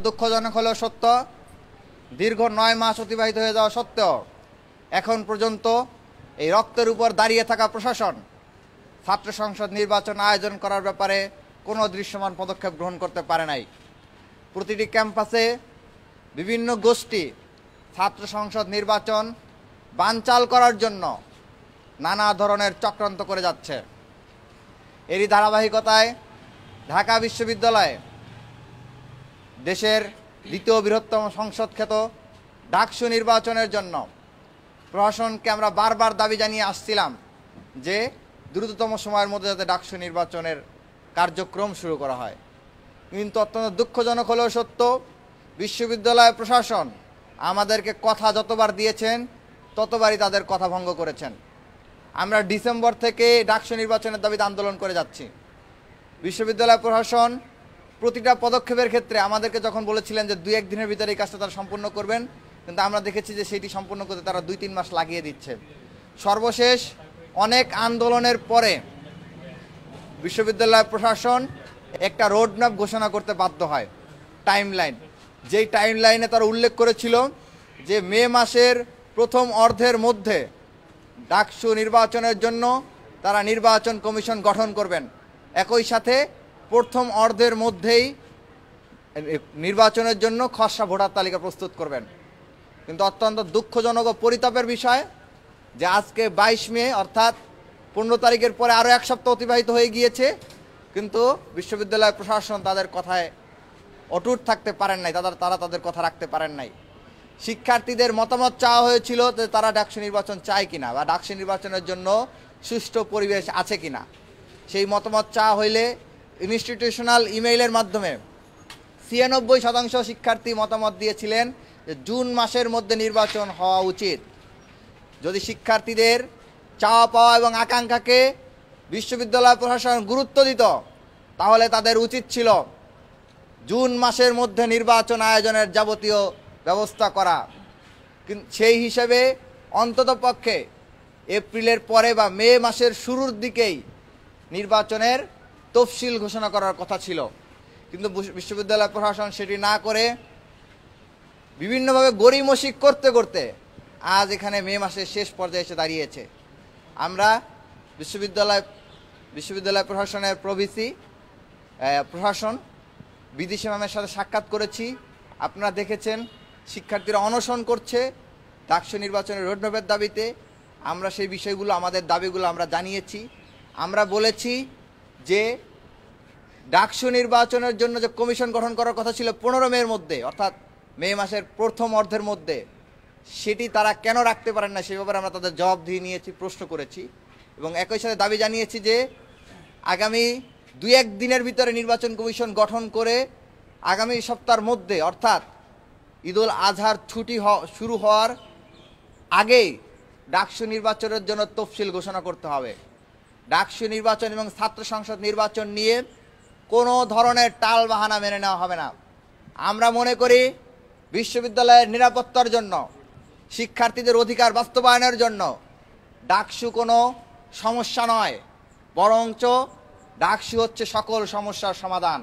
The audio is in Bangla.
দুঃখজনক হলেও সত্য, দীর্ঘ 9 মাস অতিবাহিত হয়ে যাওয়া সত্ত্বেও এখন পর্যন্ত এই রক্তের উপর দাঁড়িয়ে থাকা প্রশাসন ছাত্র সংসদ নির্বাচন আয়োজন করার ব্যাপারে কোনো দৃশ্যমান পদক্ষেপ গ্রহণ করতে পারে নাই। প্রতিটি ক্যাম্পাসে বিভিন্ন গোষ্ঠী ছাত্র সংসদ নির্বাচন বানচাল করার জন্য নানা ধরনের চক্রান্ত করে যাচ্ছে। এরই ধারাবাহিকতায় ঢাকা বিশ্ববিদ্যালয়ে দেশের দ্বিতীয় বৃহত্তম সংসদ খ্যাত ডাকসু নির্বাচনের জন্য প্রশাসনকে আমরা বারবার দাবি জানিয়ে আসছিলাম যে দ্রুততম সময়ের মধ্যে যাতে ডাকসু নির্বাচনের কার্যক্রম শুরু করা হয়। কিন্তু অত্যন্ত দুঃখজনক হলেও সত্য, বিশ্ববিদ্যালয় প্রশাসন আমাদেরকে কথা যতবার দিয়েছেন ততবারই তাদের কথা ভঙ্গ করেছেন। আমরা ডিসেম্বর থেকে ডাকসু নির্বাচনের দাবিতে আন্দোলন করে যাচ্ছি। বিশ্ববিদ্যালয় প্রশাসন প্রতিটা পদক্ষেপের ক্ষেত্রে আমাদেরকে যখন বলেছিলেন যে 2-1 দিনের ভিতরে এই কাজটা তারা সম্পূর্ণ করবেন, কিন্তু আমরা দেখেছি যে সেটি সম্পূর্ণ করতে তারা 2-3 মাস লাগিয়ে দিচ্ছে। সর্বশেষ অনেক আন্দোলনের পরে বিশ্ববিদ্যালয় প্রশাসন একটা রোডম্যাপ ঘোষণা করতে বাধ্য হয়, টাইমলাইন। যেই টাইমলাইনে তারা উল্লেখ করেছিল যে মে মাসের প্রথম অর্ধের মধ্যে ডাকসু নির্বাচনের জন্য তারা নির্বাচন কমিশন গঠন করবেন, একই সাথে প্রথম অর্ধের মধ্যেই নির্বাচনের জন্য খসড়া ভোটার তালিকা প্রস্তুত করবেন। কিন্তু অত্যন্ত দুঃখজনক ও পরিতাপের বিষয় যে আজকে 22 মে অর্থাৎ 15 তারিখের পরে আরও 1 সপ্তাহ অতিবাহিত হয়ে গিয়েছে, কিন্তু বিশ্ববিদ্যালয় প্রশাসন তাদের কথায় অটুট থাকতে পারেন নাই, তারা তাদের কথা রাখতে পারেন নাই। শিক্ষার্থীদের মতামত চাওয়া হয়েছিল যে তারা ডাকসু নির্বাচন চায় কিনা বা ডাকসু নির্বাচনের জন্য সুষ্ঠু পরিবেশ আছে কিনা। সেই মতামত চাওয়া হইলে ইনস্টিটিউশনাল ইমেইলের মাধ্যমে 96% শিক্ষার্থী মতামত দিয়েছিলেন যে জুন মাসের মধ্যে নির্বাচন হওয়া উচিত। যদি শিক্ষার্থীদের চাওয়া পাওয়া এবং আকাঙ্ক্ষাকে বিশ্ববিদ্যালয় প্রশাসন গুরুত্ব দিত তাহলে তাদের উচিত ছিল জুন মাসের মধ্যে নির্বাচন আয়োজনের যাবতীয় ব্যবস্থা করা। কিন্তু সেই হিসেবে অন্ততপক্ষে এপ্রিলের পরে বা মে মাসের শুরুর দিকেই নির্বাচনের তফসিল ঘোষণা করার কথা ছিল, কিন্তু বিশ্ববিদ্যালয় প্রশাসন সেটি না করে বিভিন্নভাবে গড়িমসি করতে করতে আজ এখানে মে মাসের শেষ পর্যায়ে এসে দাঁড়িয়েছে। আমরা বিশ্ববিদ্যালয় প্রশাসনের প্রশাসন বিদেশি ম্যামের সাথে সাক্ষাৎ করেছি। আপনারা দেখেছেন শিক্ষার্থীরা অনশন করছে ডাকসু নির্বাচনের রোডম্যাপের দাবিতে। আমরা সেই বিষয়গুলো, আমাদের দাবিগুলো আমরা জানিয়েছি। আমরা বলেছি যে ডাকসু নির্বাচনের জন্য যে কমিশন গঠন করার কথা ছিল 15 মের মধ্যে অর্থাৎ মে মাসের প্রথম অর্ধের মধ্যে, সেটি তারা কেন রাখতে পারেন না সে ব্যাপারে আমরা তাদের জবাব দিয়ে নিয়েছি, প্রশ্ন করেছি এবং একই সাথে দাবি জানিয়েছি যে আগামী 2-1 দিনের ভিতরে নির্বাচন কমিশন গঠন করে আগামী সপ্তাহের মধ্যে অর্থাৎ ঈদুল আজহার ছুটি শুরু হওয়ার আগেই ডাকসু নির্বাচনের জন্য তফসিল ঘোষণা করতে হবে। ডাকসু নির্বাচন এবং ছাত্র সংসদ নির্বাচন নিয়ে কোনো ধরনের টাল বাহানা মেনে নেওয়া হবে না। আমরা মনে করি বিশ্ববিদ্যালয়ের নিরাপত্তার জন্য, শিক্ষার্থীদের অধিকার বাস্তবায়নের জন্য ডাকসু কোনো সমস্যা নয়, বরঞ্চ ডাকসু হচ্ছে সকল সমস্যার সমাধান।